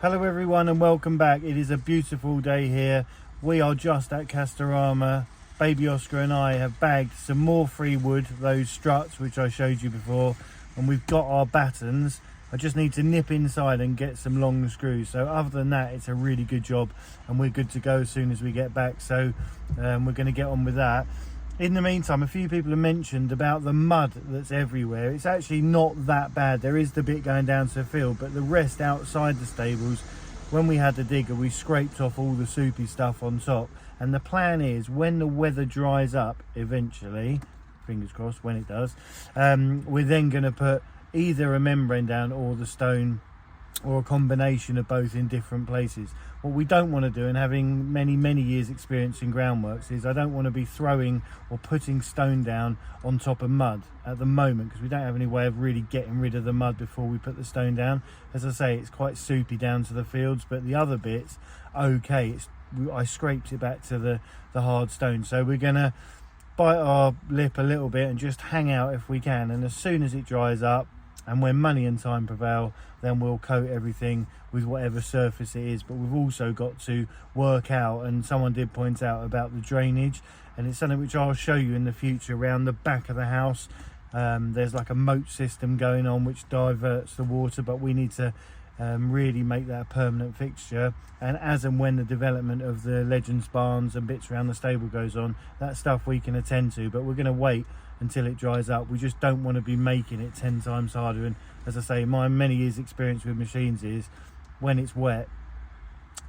Hello everyone and welcome back. It is a beautiful day here. We are just at Castorama. Baby Oscar and I have bagged some more free wood, those struts which I showed you before, and we've got our battens. I just need to nip inside and get some long screws. So other than that, it's a really good job and we're good to go as soon as we get back. So we're going to get on with that. In the meantime, a few people have mentioned about the mud that's everywhere. It's actually not that bad. There is the bit going down to the field, but the rest outside the stables, when we had the digger, we scraped off all the soupy stuff on top. And the plan is, when the weather dries up eventually, fingers crossed when it does, we're then going to put either a membrane down or the stone, or a combination of both in different places. What we don't want to do, and having many years experience in groundworks, is I don't want to be throwing or putting stone down on top of mud at the moment, because we don't have any way of really getting rid of the mud before we put the stone down. As I say, it's quite soupy down to the fields, but the other bits, okay, I scraped it back to the hard stone. So we're gonna bite our lip a little bit and just hang out if we can, and as soon as it dries up and when money and time prevail, then we'll coat everything with whatever surface it is. But we've also got to work out, and someone did point out about the drainage, and it's something which I'll show you in the future around the back of the house. There's like a moat system going on which diverts the water, but we need to really make that a permanent fixture. And as and when the development of the Legends barns and bits around the stable goes on, that stuff we can attend to, but we're going to wait until it dries up. We just don't want to be making it 10 times harder. And as I say, my many years experience with machines is, when it's wet,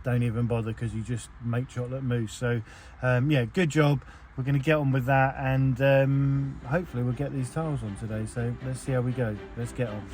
don't even bother, because you just make chocolate mousse. So yeah, good job. We're going to get on with that, and hopefully we'll get these tiles on today. So let's see how we go. Let's get on.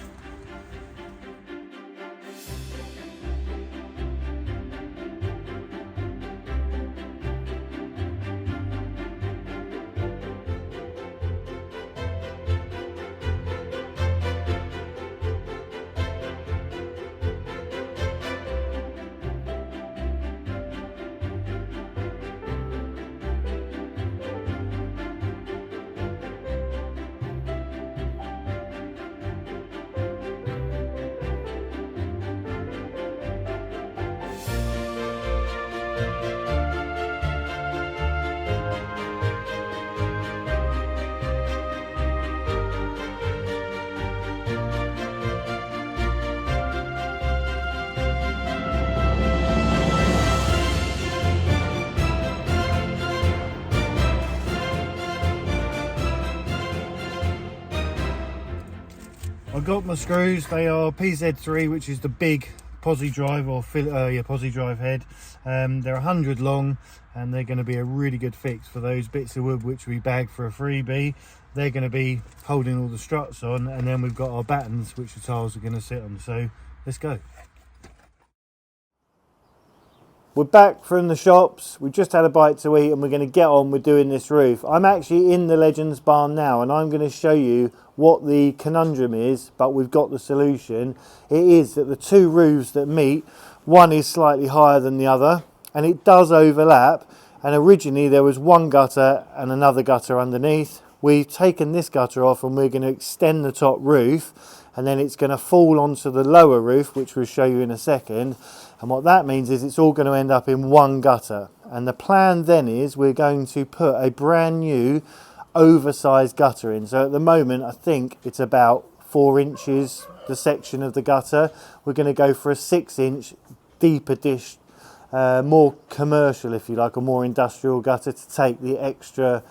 I've got my screws. They are PZ3, which is the big posi drive, or posi drive head. They're 100 long, and they're going to be a really good fix for those bits of wood which we bagged for a freebie. They're going to be holding all the struts on, and then we've got our battens which the tiles are going to sit on. So let's go. We're back from the shops. We've just had a bite to eat, and we're going to get on with doing this roof. I'm actually in the Legends barn now, and I'm going to show you what the conundrum is, but we've got the solution. It is that the two roofs that meet, one is slightly higher than the other, and it does overlap. And originally there was one gutter and another gutter underneath. We've taken this gutter off, and we're going to extend the top roof, and then it's going to fall onto the lower roof, which we'll show you in a second. And what that means is it's all going to end up in one gutter. And the plan then is we're going to put a brand new oversized gutter in. So at the moment, I think it's about 4 inches, the section of the gutter. We're going to go for a 6-inch deeper dish, more commercial, if you like, a more industrial gutter to take the extra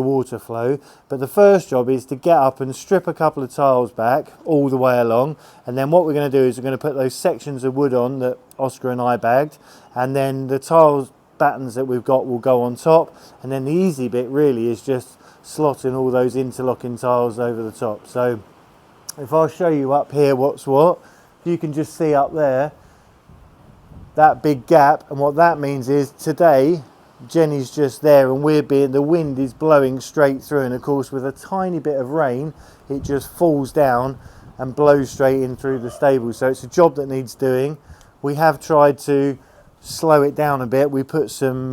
water flow. But the first job is to get up and strip a couple of tiles back all the way along, and then what we're going to do is we're going to put those sections of wood on that Oscar and I bagged, and then the tiles battens that we've got will go on top, and then the easy bit really is just slotting all those interlocking tiles over the top. So if I show you up here what's what, you can just see up there that big gap, and what that means is today Jenny's just there, and the wind is blowing straight through, and of course with a tiny bit of rain it just falls down and blows straight in through the stable. So it's a job that needs doing. We have tried to slow it down a bit. We put some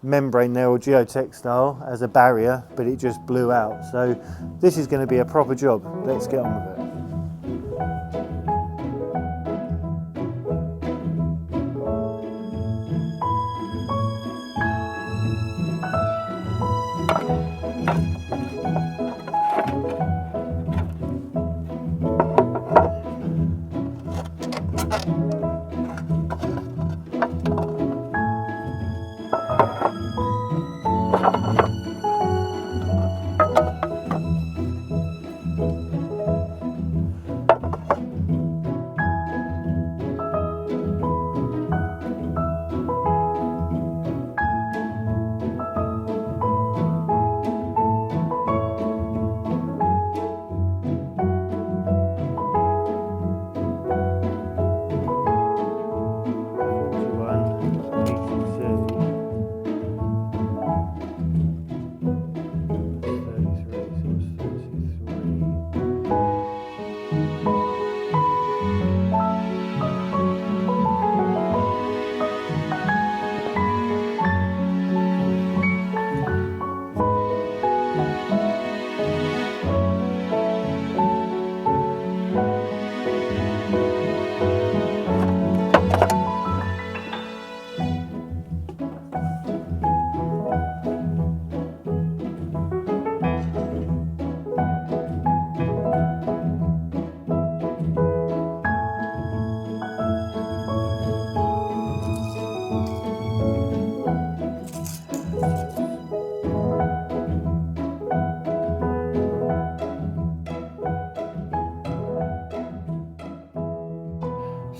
membrane there, or geotextile, as a barrier, but it just blew out. So this is going to be a proper job. Let's get on with it.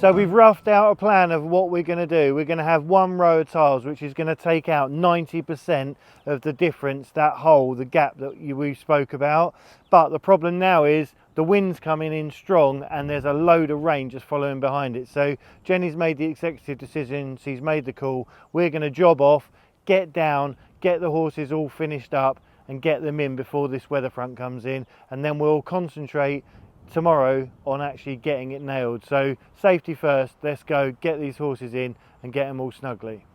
So we've roughed out a plan of what we're going to do. We're going to have one row of tiles which is going to take out 90% of the difference, that hole, the gap that we spoke about. But the problem now is the wind's coming in strong and there's a load of rain just following behind it. So Jenny's made the executive decision, she's made the call. We're going to job off, get down, get the horses all finished up and get them in before this weather front comes in, and then we'll concentrate tomorrow on actually getting it nailed. So safety first, let's go get these horses in and get them all snugly.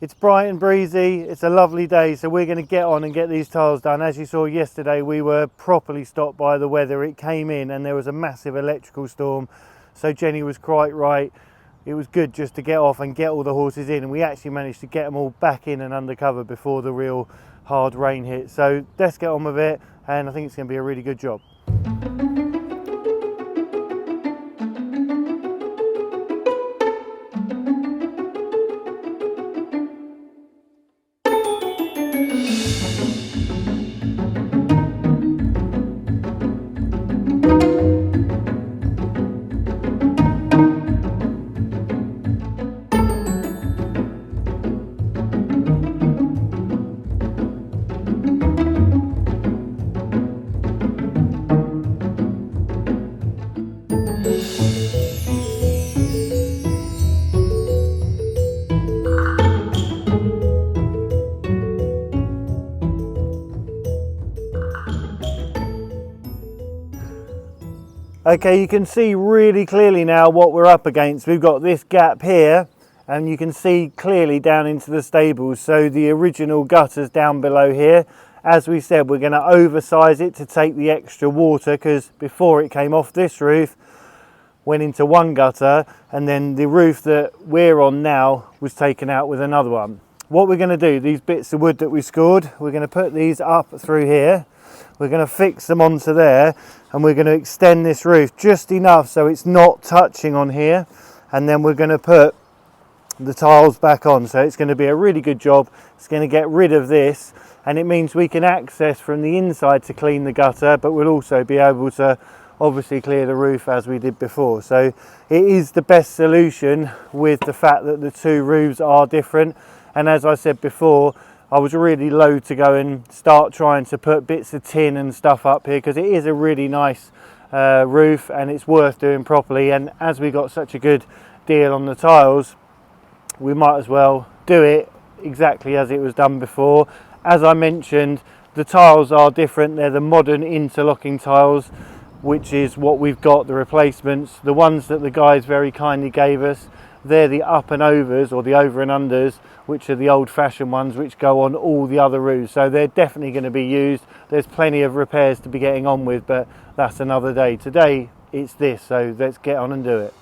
It's bright and breezy, it's a lovely day, so we're going to get on and get these tiles done. As you saw yesterday, we were properly stopped by the weather. It came in and there was a massive electrical storm, so Jenny was quite right. It was good just to get off and get all the horses in, and we actually managed to get them all back in and under cover before the real hard rain hit. So let's get on with it, and I think it's going to be a really good job. Okay, you can see really clearly now what we're up against. We've got this gap here, and you can see clearly down into the stables. So the original gutter's down below here. As we said, we're going to oversize it to take the extra water, because before it came off this roof, went into one gutter, and then the roof that we're on now was taken out with another one. What we're going to do, these bits of wood that we scored, we're going to put these up through here. We're going to fix them onto there, and we're going to extend this roof just enough so it's not touching on here, and then we're going to put the tiles back on. So it's going to be a really good job. It's going to get rid of this, and it means we can access from the inside to clean the gutter, but we'll also be able to obviously clear the roof as we did before. So it is the best solution with the fact that the two roofs are different. And as I said before, I was really loath to go and start trying to put bits of tin and stuff up here, because it is a really nice roof and it's worth doing properly. And as we got such a good deal on the tiles, we might as well do it exactly as it was done before. As I mentioned, the tiles are different. They're the modern interlocking tiles, which is what we've got, the replacements. The ones that the guys very kindly gave us, they're the up and overs, or the over and unders, which are the old-fashioned ones which go on all the other roofs. So they're definitely going to be used. There's plenty of repairs to be getting on with, but that's another day. Today it's this, so let's get on and do it.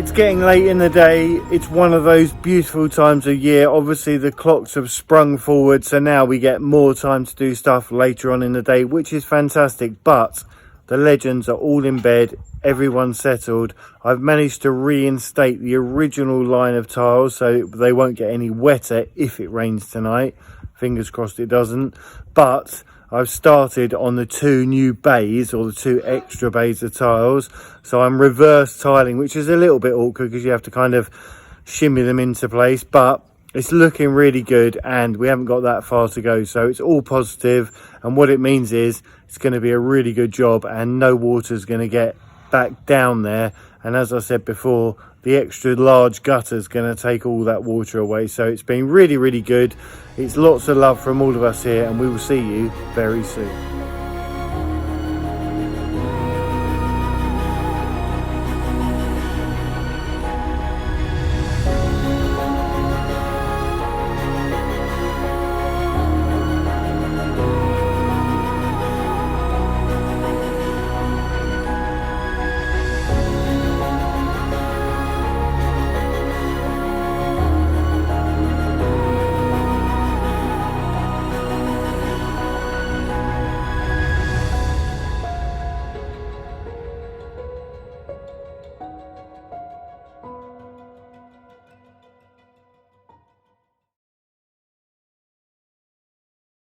It's getting late in the day. It's one of those beautiful times of year. Obviously the clocks have sprung forward, so now we get more time to do stuff later on in the day, which is fantastic. But the legends are all in bed, everyone's settled. I've managed to reinstate the original line of tiles so they won't get any wetter if it rains tonight. Fingers crossed it doesn't. But I've started on the 2 new bays, or the 2 extra bays of tiles. So I'm reverse tiling, which is a little bit awkward because you have to kind of shimmy them into place, but it's looking really good and we haven't got that far to go. So it's all positive, and what it means is it's going to be a really good job and no water is going to get back down there. And as I said before, the extra large gutter is going to take all that water away. So it's been really, really good. It's lots of love from all of us here, and we will see you very soon.